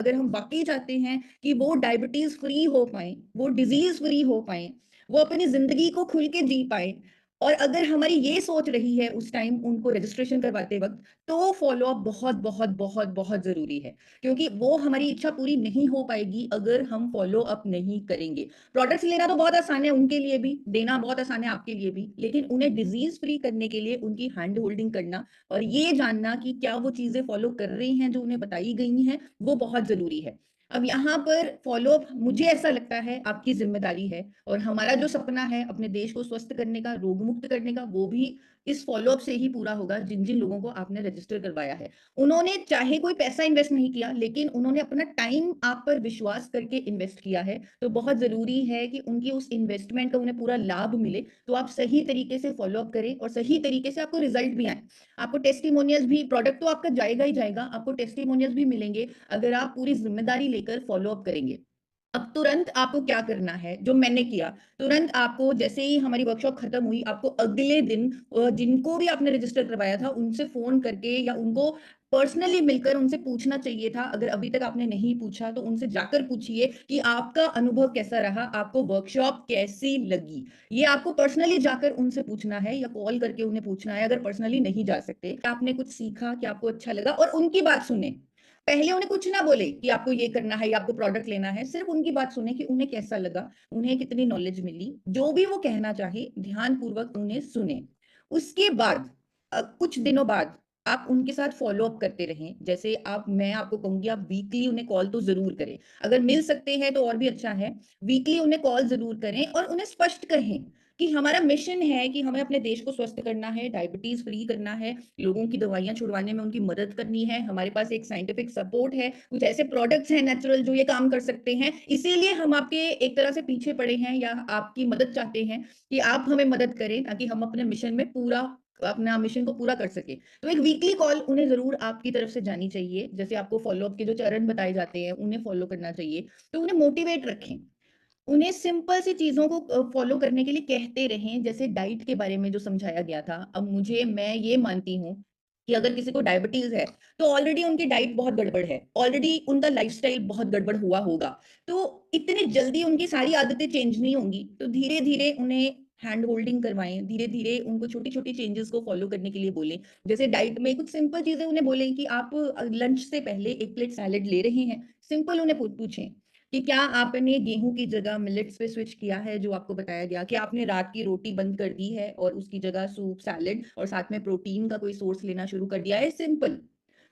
अगर हम वाक़ई चाहते हैं कि वो डायबिटीज़ फ्री हो पाएँ, वो डिज़ीज़ फ्री हो पाएँ, वो अपनी ज़िंदगी को खुल के जी पाएँ और अगर हमारी ये सोच रही है उस टाइम उनको रजिस्ट्रेशन करवाते वक़्त, तो फ़ॉलो-अप बहुत, बहुत, बहुत, बहुत ज़रूरी है। क्योंकि वो हमारी इच्छा पूरी नहीं हो पाएगी अगर हम फ़ॉलो-अप नहीं करेंगे। प्रोडक्ट्स लेना तो बहुत आसान है उनके लिए भी, देना बहुत आसान है आपके लिए भी, लेकिन उन्हें डिज़ीज़ फ्री करने के लिए उनकी हैंड होल्डिंग करना और ये जानना कि क्या वो चीज़ें फ़ॉलो कर रही हैं जो उन्हें बताई गई हैं, वो बहुत ज़रूरी है। अब यहाँ पर फ़ॉलो-अप मुझे ऐसा लगता है आपकी ज़िम्मेदारी है और हमारा जो सपना है अपने देश को स्वस्थ करने का, रोग मुक्त करने का, वो भी इस फ़ॉलो-अप से ही पूरा होगा जिन-जिन लोगों को आपने रजिस्टर करवाया है। उन्होंने चाहे कोई पैसा इन्वेस्ट नहीं किया, लेकिन उन्होंने अपना टाइम आप पर विश्वास करके इन्वेस्ट किया है, तो बहुत ज़रूरी है कि उनकी उस इन्वेस्टमेंट का उन्हें पूरा लाभ मिले, तो आप सही तरीके से फ़ॉलो-अप करें और सही तरीके से आपको रिज़ल्ट भी आएँ। आपको टेस्टिमोनियल्स भी प्रोडक्ट तो आपका जाएगा ही जाएगा, आपको टेस्टिमोनियल्स भी मिलेंगे अगर आप पूरी ज़िम्मेदारी लेकर फ़ॉलो-अप करेंगे। अब तुरंत आपको क्या करना है, जो मैंने किया, तुरंत आपको जैसे ही हमारी वर्कशॉप खत्म हुई, आपको अगले दिन जिनको भी आपने रजिस्टर करवाया था, उनसे फ़ोन करके या उनको पर्सनली मिलकर उनसे पूछना चाहिए था। अगर अभी तक आपने नहीं पूछा, तो उनसे जाकर पूछिए कि आपका अनुभव कैसा रहा? आपको वर्कशॉप कैसी लगी? ये आपको पर्सनली जाकर उनसे पूछना है या कॉल करके उन्हें पूछना है, अगर पर्सनली नहीं जा सकते। क्या आपने कुछ सीखा? क्या आपको अच्छा लगा? और उनकी बात सुनें। पहले उन्हें कुछ ना बोले कि आपको ये करना है या आपको प्रोडक्ट लेना है, सिर्फ़ उनकी बात सुनें कि उन्हें कैसा लगा, उन्हें कितनी नॉलेज मिली, जो भी वो कहना चाहे, ध्यानपूर्वक उन्हें सुनें। उसके बाद कुछ दिनों बाद आप उनके साथ फ़ॉलो अप करते रहें। जैसे आप मैं आपको कहूँगी आप वीकली उन्हें कॉल तो ज़रूर करें। अगर मिल सकते हैं तो और भी अच्छा है। वीकली उन्हें कॉल ज़रूर करें और उन्हें स्पष्ट कहें कि हमारा मिशन है कि हमें अपने देश को स्वस्थ करना है, डायबिटीज़ फ्री करना है, लोगों की दवाइयाँ छुड़वाने में उनकी मदद करनी है। हमारे पास एक साइंटिफिक सपोर्ट है, कुछ ऐसे प्रोडक्ट्स हैं नेचुरल जो ये काम कर सकते हैं। इसीलिए हम आपके एक तरह से पीछे पड़े हैं या आपकी मदद चाहते हैं कि आप हमें मदद करें ताकि हम अपने मिशन में पूरा अपना मिशन को पूरा कर सकें। तो एक वीकली कॉल उन्हें ज़रूर आपकी तरफ से जानी चाहिए। जैसे आपको फ़ॉलो अप के जो चरण बताए जाते हैं, उन्हें फ़ॉलो करना चाहिए। तो उन्हें मोटिवेट रखें। उन्हें सिंपल सी चीज़ों को फ़ॉलो करने के लिए कहते रहें, जैसे डाइट के बारे में जो समझाया गया था। अब मैं ये मानती हूँ कि अगर किसी को डायबिटीज़ है, तो ऑलरेडी उनकी डाइट बहुत गड़बड़ है, ऑलरेडी उनका लाइफ़स्टाइल बहुत गड़बड़ हुआ होगा। तो इतनी जल्दी उनकी सारी आदतें चेंज नहीं होंगी, तो धीरे-धीरे उन्हें हैंड होल्डिंग करवाएँ, धीरे-धीरे उनको छोटी-छोटी चेंजेज़ को फ़ॉलो करने के लिए बोलें। जैसे डाइट में कुछ सिंपल चीज़ें उन्हें बोलें कि आप लंच से पहले 1 प्लेट सैलेड ले रहे हैं, सिंपल उन्हें पूछें। कि क्या आपने गेहूँ की जगह मिलेट्स पे स्विच किया है जो आपको बताया गया? क्या आपने रात की रोटी बंद कर दी है और उसकी जगह सूप, सैलेड और साथ में प्रोटीन का कोई सोर्स लेना शुरू कर दिया है? सिंपल।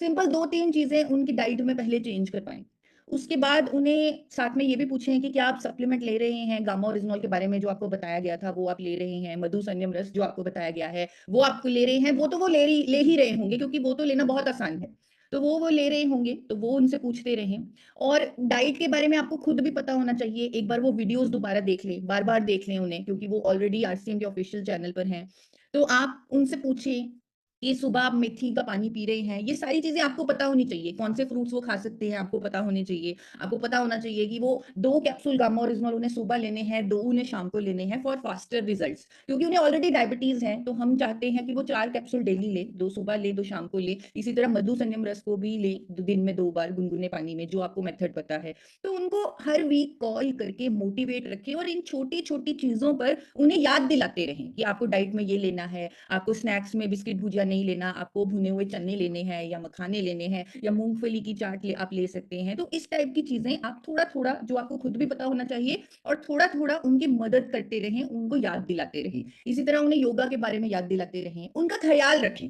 सिंपल 2-3 चीज़ें उनकी डाइट में पहले चेंज कर पाएँ। उसके बाद उन्हें साथ में ये भी पूछें कि क्या आप सप्लीमेंट ले रहे हैं? गामा ओरिजिनॉल के बारे में जो आपको बताया गया था, वो आप ले रहे हैं। मधु संयम रस जो आपको बताया गया है, वो आपको ले रहे हैं। वो तो वो ले ही रहे होंगे क्योंकि वो तो लेना बहुत आसान है। तो वो ले रहे होंगे, तो वो उनसे पूछते रहें। और डाइट के बारे में आपको खुद भी पता होना चाहिए। एक बार वो वीडियोज़ दोबारा देख लें, बार-बार देख लें उन्हें क्योंकि वो ऑलरेडी आरसीएम के ऑफ़िशियल चैनल पर हैं। तो आप उनसे पूछें कि सुबह आप मेथी का पानी पी रहे हैं। ये सारी चीज़ें आपको पता होनी चाहिए। कौन से फ्रूट्स वो खा सकते हैं, आपको पता होने चाहिए। आपको पता होना चाहिए कि वो 2 कैप्सूल गामा ओरिजिनल उन्हें सुबह लेने हैं, 2 उन्हें शाम को लेने हैं फॉर फास्टर रिज़ल्ट्स। क्योंकि उन्हें ऑलरेडी डायबिटीज़ है, तो हम चाहते हैं कि वो 4 कैप्सूल डेली लें, 2 सुबह लें, 2 शाम को लें। इसी तरह मधु संयम रस को भी लें, दिन में 2 बार गुनगुने पानी में, जो आपको मेथड पता है। तो उनको हर वीक कॉल करके मोटिवेट रखें और इन छोटी-छोटी चीज़ों पर उन्हें याद दिलाते रहें कि आपको डाइट में ये लेना है, आपको स्नैक्स में बिस्किट भुजिया नहीं लेना, आपको भुने हुए चने लेने हैं या मखाने लेने हैं या मूँगफली की चाट ले आप ले सकते हैं। तो इस टाइप की चीज़ें आप थोड़ा-थोड़ा जो आपको खुद भी पता होना चाहिए और थोड़ा-थोड़ा उनकी मदद करते रहें, उनको याद दिलाते रहें। इसी तरह उन्हें योगा के बारे में याद दिलाते रहें, उनका ख़्याल रखें।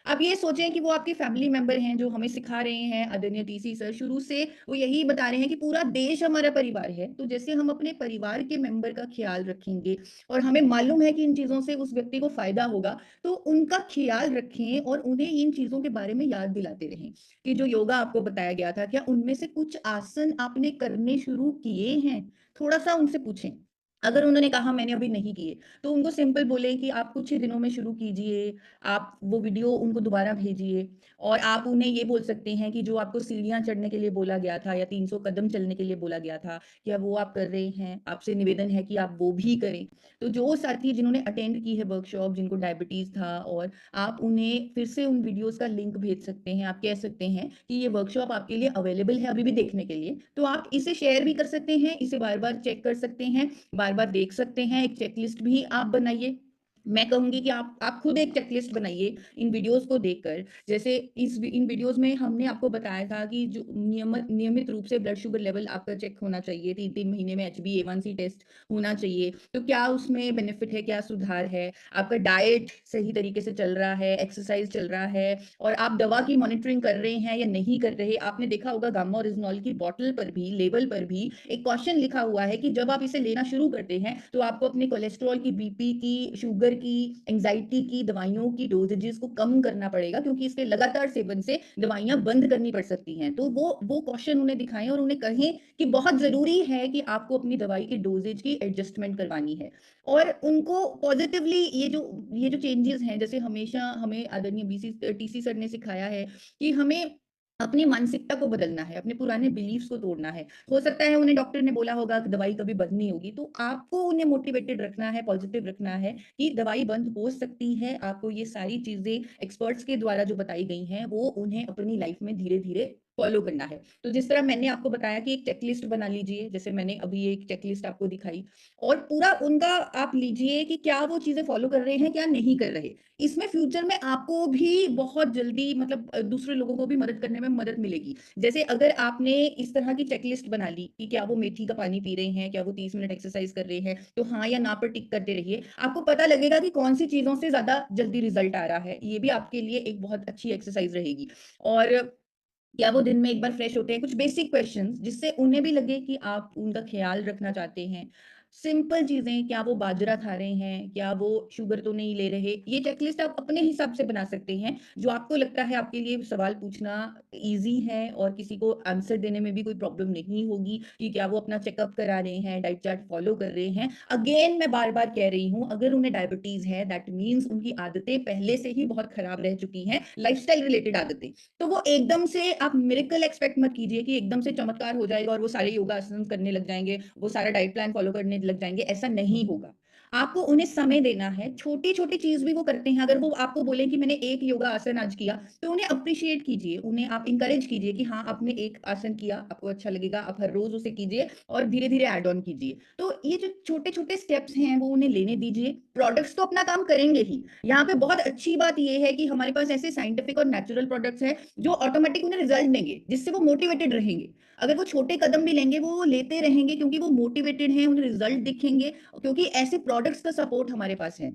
आप ये सोचें कि वो आपके फैमिली मेंबर हैं जो हमें सिखा रहे हैं, आदरणीय टीसी सर शुरू से वो यही बता रहे हैं कि पूरा देश हमारा परिवार है। तो जैसे हम अपने परिवार के मेंबर का ख़्याल रखेंगे और हमें मालूम है कि इन चीज़ों से उस व्यक्ति को फ़ायदा होगा, तो उनका ख़्याल रखें और उन्हें इन चीज़ों के बारे में याद दिलाते रहें, कि जो योगा आपको बताया गया था, क्या उनमें से कुछ आसन आपने करने शुरू किए हैं? थोड़ा-सा उनसे पूछें। अगर उन्होंने कहा मैंने अभी नहीं किए, तो उनको सिंपल बोले कि आप कुछ ही दिनों में शुरू कीजिए, आप वो वीडियो उनको दोबारा भेजिए और आप उन्हें ये बोल सकते हैं कि जो आपको सीढ़ियाँ चढ़ने के लिए बोला गया था या 300 कदम चलने के लिए बोला गया था, क्या वो आप कर रहे हैं? आपसे निवेदन है कि आप वो भी करें। तो जो साथी जिन्होंने अटेंड की है वर्कशॉप, जिनको डायबिटीज़ था और आप उन्हें फिर से उन वीडियोज़ का लिंक भेज सकते हैं। आप कह सकते हैं कि ये वर्कशॉप आपके लिए अवेलेबल है अभी भी देखने के लिए, तो आप इसे शेयर भी कर सकते हैं, इसे बार-बार चेक कर सकते हैं, बार-बार देख सकते हैं, एक चेकलिस्ट भी आप बनाइए। मैं कहूँगी कि आप खुद एक चेकलिस्ट बनाइए इन वीडियोज़ को देखकर। जैसे इन वीडियोज़ में हमने आपको बताया था कि जो नियमित रूप से ब्लड शुगर लेवल आपका चेक होना चाहिए, 3-3 महीने में HbA1c टेस्ट होना चाहिए। तो क्या उसमें बेनिफिट है, क्या सुधार है? आपका डाइट सही तरीके से चल रहा है, एक्सरसाइज़ चल रहा है और आप दवा की मॉनिटरिंग कर रहे हैं या नहीं कर रहे। आपने देखा होगा गामा ओरिजिनॉल की बॉटल पर भी, लेबल पर भी एक क्वेश्चन लिखा हुआ है कि जब आप इसे लेना शुरू करते हैं, तो आपको अपने कोलेस्ट्रॉल की, बीपी की, शुगर की, एंग्ज़ायटी की दवाइयों की डोज़ेजेस को कम करना पड़ेगा क्योंकि इसके लगातार सेवन से दवाइयाँ बंद करनी पड़ सकती हैं। तो वो क्वेश्चन उन्हें दिखाएँ और उन्हें कहें कि बहुत ज़रूरी है कि आपको अपनी दवाई की डोज़ेज की एडजस्टमेंट करवानी है। और उनको पॉज़िटिवली ये जो चेंजेज़ हैं, जैसे हमेशा हमें आदरणीय टीसी सर ने सिखाया है कि हमें अपनी मानसिकता को बदलना है, अपने पुराने बिलीफ्स को तोड़ना है। हो सकता है उन्हें डॉक्टर ने बोला होगा कि दवाई कभी बंद नहीं होगी, तो आपको उन्हें मोटिवेटेड रखना है, पॉजिटिव रखना है कि दवाई बंद हो सकती है। आपको ये सारी चीज़ें एक्सपर्ट्स के द्वारा जो बताई गई हैं, वो उन्हें अपनी लाइफ में धीरे-धीरे फॉलो करना है। तो जिस तरह मैंने आपको बताया कि एक चेकलिस्ट बना लीजिए, जैसे मैंने अभी एक चेकलिस्ट आपको दिखाई और पूरा उनका आप लीजिए कि क्या वो चीज़ें फॉलो कर रहे हैं, क्या नहीं कर रहे। इसमें फ्यूचर में आपको भी बहुत जल्दी मतलब दूसरे लोगों को भी मदद करने में मदद मिलेगी। जैसे अगर आपने इस तरह की चेकलिस्ट बना ली कि क्या वो मेथी का पानी पी रहे हैं, क्या वो 30 मिनट एक्सरसाइज कर रहे हैं, तो हाँ या ना पर टिक करते रहिए। आपको पता लगेगा कि कौन-सी चीज़ों से ज़्यादा जल्दी रिज़ल्ट आ रहा है। ये भी आपके लिए एक बहुत अच्छी एक्सरसाइज रहेगी। और क्या वो दिन में एक बार फ्रेश होते हैं? कुछ बेसिक क्वेश्चंस जिससे उन्हें भी लगे कि आप उनका ख़्याल रखना चाहते हैं। सिंपल चीज़ें, क्या वो बाजरा खा रहे हैं? क्या वो शुगर तो नहीं ले रहे? ये चेकलिस्ट आप अपने हिसाब से बना सकते हैं, जो आपको लगता है आपके लिए सवाल पूछना ईज़ी है और किसी को आंसर देने में भी कोई प्रॉब्लम नहीं होगी कि क्या वो अपना चेकअप करा रहे हैं, डाइट चार्ट फ़ॉलो कर रहे हैं। अगेन मैं बार-बार कह रही हूँ, अगर उन्हें डायबिटीज़ है, दैट मीन्स उनकी आदतें पहले से ही बहुत खराब रह चुकी हैं, लाइफ़स्टाइल रिलेटेड आदतें। तो वो एकदम से आप मिरेकल एक्सपेक्ट मत कीजिए कि एकदम से चमत्कार हो जाएगा और वो सारे योगासन करने लग जाएँगे, वो सारा डाइट प्लान फ़ॉलो करने लग जाएँगे, ऐसा नहीं होगा। आपको उन्हें समय देना है, छोटी-छोटी चीज़ भी वो करते हैं, अगर वो आपको बोलें कि मैंने एक योगा आसन आज किया, तो उन्हें एप्रिशिएट कीजिए, उन्हें आप एनकरेज कीजिए कि हाँ, आपने एक आसन किया, आपको अच्छा लगेगा, आप हर रोज़ उसे कीजिए और धीरे-धीरे ऐड ऑन कीजिए। तो ये जो छोटे-छोटे स्टेप्स हैं, वो उन्हें लेने दीजिए, प्रोडक्ट्स तो अपना काम करेंगे ही, यहाँ पे बहुत अच्छी बात ये है कि हमारे पास ऐसे साइंटिफिक और नेचुरल प्रोडक्ट्स हैं जो ऑटोमेटिक उन्हें रिजल्ट देंगे, जिससे वो मोटिवेटेड रहेंगे। अगर वो छोटे कदम भी लेंगे, वो लेते रहेंगे क्योंकि वो मोटिवेटेड हैं, उन्हें रिजल्ट दिखेंगे क्योंकि ऐसे प्रोडक्ट्स का सपोर्ट हमारे पास है।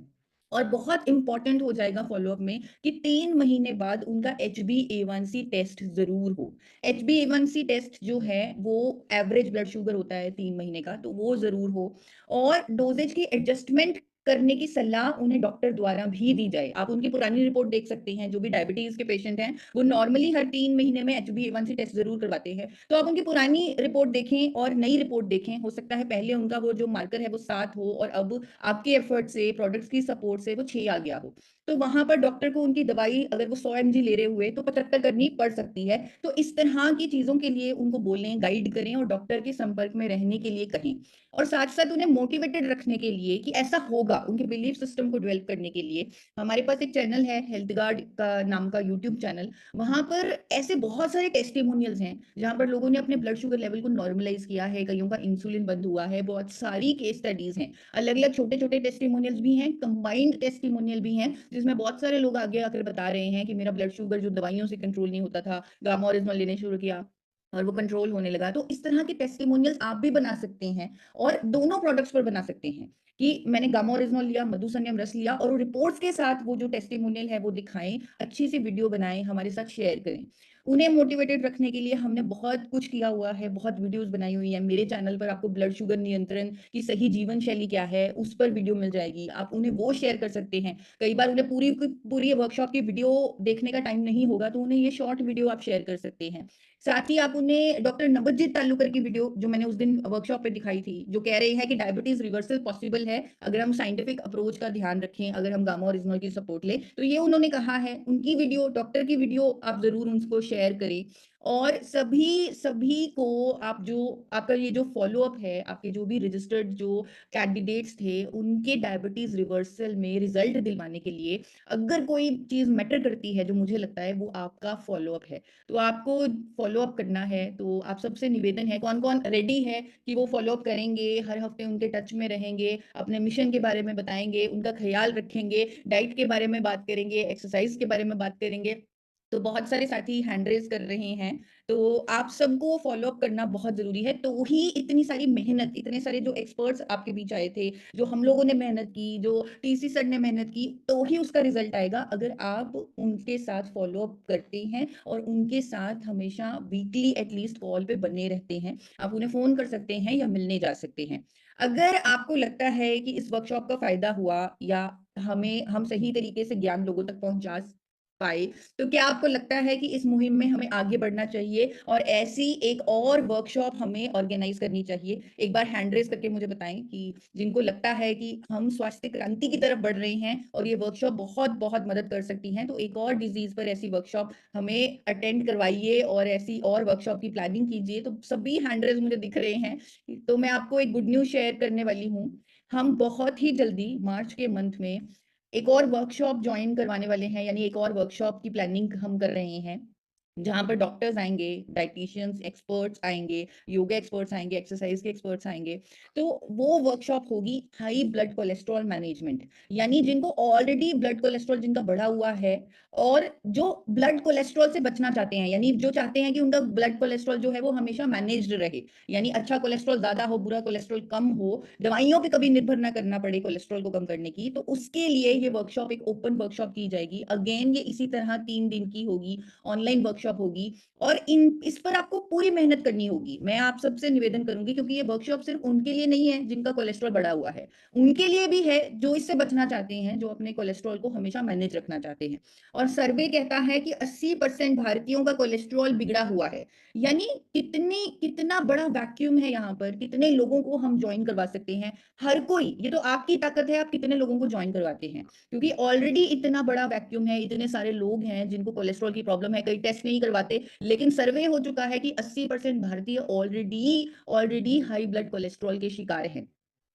और बहुत इंपॉर्टेंट हो जाएगा फ़ॉलो-अप में कि 3 महीने बाद उनका HbA1c टेस्ट ज़रूर हो। HbA1c टेस्ट जो है, वो एवरेज ब्लड शुगर होता है 3 महीने का, तो वो ज़रूर हो और डोज़ेज की एडजस्टमेंट करने की सलाह उन्हें डॉक्टर द्वारा भी दी जाए। आप उनकी पुरानी रिपोर्ट देख सकते हैं, जो भी डायबिटीज़ के पेशेंट हैं, वो नॉर्मली हर 3 महीने में HbA1c टेस्ट ज़रूर करवाते हैं। तो आप उनकी पुरानी रिपोर्ट देखें और नई रिपोर्ट देखें। हो सकता है पहले उनका वो जो मार्कर है वो 7 हो और अब आपके एफर्ट से, प्रोडक्ट्स की सपोर्ट से वो 6 आ गया हो। तो वहाँ पर डॉक्टर को उनकी दवाई अगर वो 100 एमजी ले रहे हुए तो 75 करनी पड़ सकती है। तो इस तरह की चीज़ों के लिए उनको बोलें, गाइड करें और डॉक्टर के संपर्क में रहने के लिए कहें। और साथ-साथ उन्हें मोटिवेटेड रखने के लिए कि ऐसा होगा, उनके बिलीफ सिस्टम को डेवलप करने के लिए हमारे पास एक चैनल है हेल्थ गार्ड का नाम का यूट्यूब चैनल। वहाँ पर ऐसे बहुत सारे टेस्टिमोनियल्स हैं, जहाँ पर लोगों ने अपने ब्लड शुगर लेवल को नॉर्मलाइज़ किया है, कइयों का इंसुलिन बंद हुआ है, बहुत सारी केस स्टडीज़ हैं। अलग-अलग छोटे-छोटे टेस्टिमोनियल्स भी हैं, कंबाइंड टेस्टिमोनियल भी हैं, जिसमें बहुत सारे लोग आगे आकर बता रहे हैं कि मेरा ब्लड शुगर जो दवाइयों से कंट्रोल नहीं होता था, गामा ओरिजिनल लेने शुरू किया और वो कंट्रोल होने लगा। तो इस तरह के टेस्टिमोनियल्स आप भी बना सकते हैं और दोनों प्रोडक्ट्स पर बना सकते हैं कि मैंने गामा ओरिजिनल लिया, मधुसन्यम रस लिया और रिपोर्ट्स के साथ वो जो टेस्टिमोनियल है वो दिखाएँ, अच्छी सी वीडियो बनाएँ, हमारे साथ शेयर करें। उन्हें मोटिवेटेड रखने के लिए हमने बहुत कुछ किया हुआ है, बहुत वीडियोज़ बनाई हुई हैं। मेरे चैनल पर आपको ब्लड शुगर नियंत्रण की सही जीवन शैली क्या है, उस पर वीडियो मिल जाएगी। आप उन्हें वो शेयर कर सकते हैं। कई बार उन्हें पूरी की पूरी वर्कशॉप की वीडियो देखने का टाइम नहीं होगा, तो उन्हें ये शॉर्ट वीडियो आप शेयर कर सकते हैं। साथ ही आप उन्हें डॉक्टर नवजीत तालुकर की वीडियो जो मैंने उस दिन वर्कशॉप पे दिखाई थी, जो कह रहे हैं कि डायबिटीज़ रिवर्सल पॉसिबल है, अगर हम साइंटिफिक अप्रोच का ध्यान रखें, अगर हम गामा ओरिजिनल की सपोर्ट लें, तो ये उन्होंने कहा है। उनकी वीडियो, डॉक्टर की वीडियो आप ज़रूर उनको शेयर करें और सभी सभी को आप जो आपका ये जो फ़ॉलो-अप है, आपके जो भी रजिस्टर्ड जो कैंडिडेट्स थे, उनके डायबिटीज़ रिवर्सल में रिज़ल्ट दिलवाने के लिए अगर कोई चीज़ मैटर करती है, जो मुझे लगता है वो आपका फ़ॉलो-अप है। तो आपको फ़ॉलो-अप करना है, तो आप सबसे निवेदन है, कौन-कौन रेडी है कि वो फ़ॉलो-अप करेंगे, हर हफ़्ते उनके टच में रहेंगे, अपने मिशन के बारे में बताएँगे, उनका ख़्याल रखेंगे, डाइट के बारे में बात करेंगे, एक्सरसाइज़ के बारे में बात करेंगे। तो बहुत सारे साथी हैंड रेज़ कर रहे हैं, तो आप सबको फ़ॉलो-अप करना बहुत ज़रूरी है, तो ही इतनी सारी मेहनत, इतने सारे जो एक्सपर्ट्स आपके बीच आए थे, जो हम लोगों ने मेहनत की, जो टीसी सर ने मेहनत की, तो ही उसका रिज़ल्ट आएगा अगर आप उनके साथ फ़ॉलो-अप करते हैं और उनके साथ हमेशा वीकली एटलीस्ट कॉल पे बने रहते हैं। आप उन्हें फ़ोन कर सकते हैं या मिलने जा सकते हैं। अगर आपको लगता है कि इस वर्कशॉप का फ़ायदा हुआ या हम सही तरीके से ज्ञान लोगों तक पहुँचा पाए, तो क्या आपको लगता है कि इस मुहिम में हमें आगे बढ़ना चाहिए और ऐसी एक और वर्कशॉप हमें ऑर्गेनाइज़ करनी चाहिए? एक बार हैंड रेज़ करके मुझे बताएँ कि जिनको लगता है कि हम स्वास्थ्य क्रांति की तरफ बढ़ रहे हैं और ये वर्कशॉप बहुत-बहुत मदद कर सकती हैं, तो एक और डिज़ीज़ पर ऐसी वर्कशॉप हमें अटेंड करवाइए और ऐसी और वर्कशॉप की प्लानिंग कीजिए। तो सभी हैंड रेज़ मुझे दिख रहे हैं, तो मैं आपको एक गुड न्यूज़ शेयर करने वाली हूँ। हम बहुत ही जल्दी मार्च के मंथ में एक और वर्कशॉप जॉइन करवाने वाले हैं, यानी एक और वर्कशॉप की प्लानिंग हम कर रहे हैं, जहाँ पर डॉक्टर्स आएँगे, डायटीशियंस एक्सपर्ट्स आएँगे, योगा एक्सपर्ट्स आएँगे, एक्सरसाइज़ के एक्सपर्ट्स आएँगे। तो वो वर्कशॉप होगी हाई ब्लड कोलेस्ट्रॉल मैनेजमेंट, यानी जिनको ऑलरेडी ब्लड कोलेस्ट्रॉल जिनका बढ़ा हुआ है और जो ब्लड कोलेस्ट्रॉल से बचना चाहते हैं, यानी जो चाहते हैं कि उनका ब्लड कोलेस्ट्रॉल जो है वो हमेशा मैनेज्ड रहे, यानी अच्छा कोलेस्ट्रॉल ज़्यादा हो, बुरा कोलेस्ट्रॉल कम हो, दवाइयों पे कभी निर्भर ना करना पड़े कोलेस्ट्रॉल को कम करने की, तो उसके लिए ये वर्कशॉप एक ओपन वर्कशॉप की जाएगी। अगेन ये इसी तरह 3 दिन की होगी, ऑनलाइन वर्कशॉप होगी और इन इस पर आपको पूरी मेहनत करनी होगी। मैं आप सबसे निवेदन करूँगी क्योंकि ये वर्कशॉप सिर्फ़ उनके लिए नहीं है जिनका कोलेस्ट्रॉल बढ़ा हुआ है। उनके लिए भी है जो इससे बचना चाहते हैं, जो अपने कोलेस्ट्रॉल को हमेशा मैनेज रखना चाहते हैं। और सर्वे कहता है कि 80% भारतीयों का कोलेस्ट्रॉल बिगड़ा हुआ है। यानी कितना बड़ा वैक्यूम है यहाँ पर, कितने लोगों को हम जॉइन करवा सकते हैं। हर कोई, ये तो आपकी ताकत है, आप कितने लोगों को जॉइन करवाते हैं। क्योंकि ऑलरेडी इतना बड़ा वैक्यूम है, इतने सारे लोग हैं जिनको कोलेस्ट्रॉल की प्रॉब्लम है, कई टेस्ट नहीं करवाते, लेकिन सर्वे हो चुका है कि 80% भारतीय already already high blood cholesterol के शिकार हैं।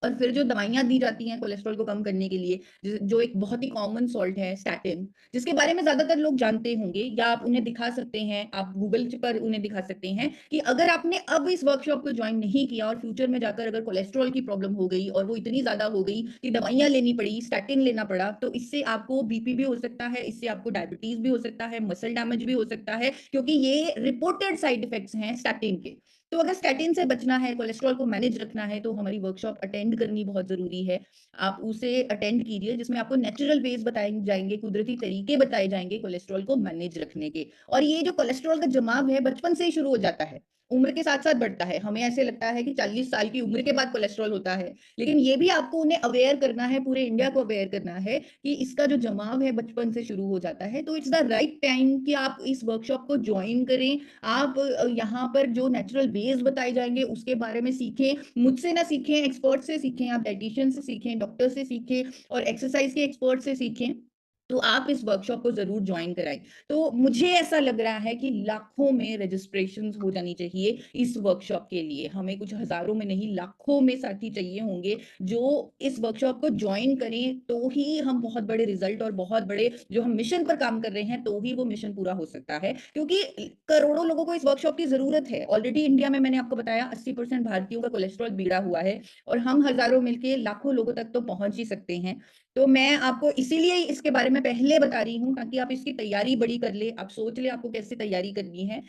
और फिर जो दवाइयाँ दी जाती हैं कोलेस्ट्रॉल को कम करने के लिए, जो एक बहुत ही कॉमन सॉल्ट है स्टैटिन, जिसके बारे में ज़्यादातर लोग जानते होंगे या आप उन्हें दिखा सकते हैं, आप गूगल पर उन्हें दिखा सकते हैं कि अगर आपने अब इस वर्कशॉप को जॉइन नहीं किया और फ्यूचर में जाकर अगर कोलेस्ट्रॉल की प्रॉब्लम हो गई और वो इतनी ज़्यादा हो गई कि दवाइयाँ लेनी पड़ी, स्टैटिन लेना पड़ा, तो इससे आपको बीपी भी हो सकता है, इससे आपको डायबिटीज़ भी हो सकता है, मसल डैमेज भी हो सकता है, क्योंकि ये रिपोर्टेड साइड इफेक्ट्स हैं स्टैटिन के। तो अगर स्टैटिन से बचना है, कोलेस्ट्रॉल को मैनेज रखना है, तो हमारी वर्कशॉप अटेंड करनी बहुत ज़रूरी है। आप उसे अटेंड कीजिए जिसमें आपको नेचुरल वेज़ बताए जाएँगे, कुदरती तरीके बताए जाएँगे कोलेस्ट्रॉल को मैनेज रखने के। और ये जो कोलेस्ट्रॉल का जमाव है बचपन से ही शुरू हो जाता है, उम्र के साथ-साथ बढ़ता है। हमें ऐसे लगता है कि 40 साल की उम्र के बाद कोलेस्ट्रॉल होता है, लेकिन ये भी आपको उन्हें अवेयर करना है, पूरे इंडिया को अवेयर करना है कि इसका जो जमाव है बचपन से शुरू हो जाता है। तो इट्स द राइट टाइम कि आप इस वर्कशॉप को जॉइन करें। आप यहाँ पर जो नेचुरल वेज़ बताए जाएँगे उसके बारे में सीखें, मुझसे ना सीखें, एक्सपर्ट से सीखें, आप डायटीशियन से सीखें, डॉक्टर से सीखें और एक्सरसाइज़ के एक्सपर्ट से सीखें। तो आप इस वर्कशॉप को ज़रूर जॉइन कराएँ। तो मुझे ऐसा लग रहा है कि लाखों में रजिस्ट्रेशंस हो जानी चाहिए इस वर्कशॉप के लिए। हमें कुछ हज़ारों में नहीं, लाखों में साथी चाहिए होंगे जो इस वर्कशॉप को जॉइन करें, तो ही हम बहुत बड़े रिज़ल्ट और बहुत बड़े जो हम मिशन पर काम कर रहे हैं, तो ही वो मिशन पूरा हो सकता है। क्योंकि करोड़ों लोगों को इस वर्कशॉप की ज़रूरत है। ऑलरेडी इंडिया में मैंने आपको बताया 80% भारतीयों का कोलेस्ट्रॉल बिगड़ा हुआ है और हम हज़ारों मिलके लाखों लोगों तक तो पहुँच ही सकते हैं। तो मैं आपको इसीलिए ही इसके बारे में पहले बता रही हूँ ताकि आप इसकी तैयारी बड़ी कर लें, आप सोच लें आपको कैसे तैयारी करनी है।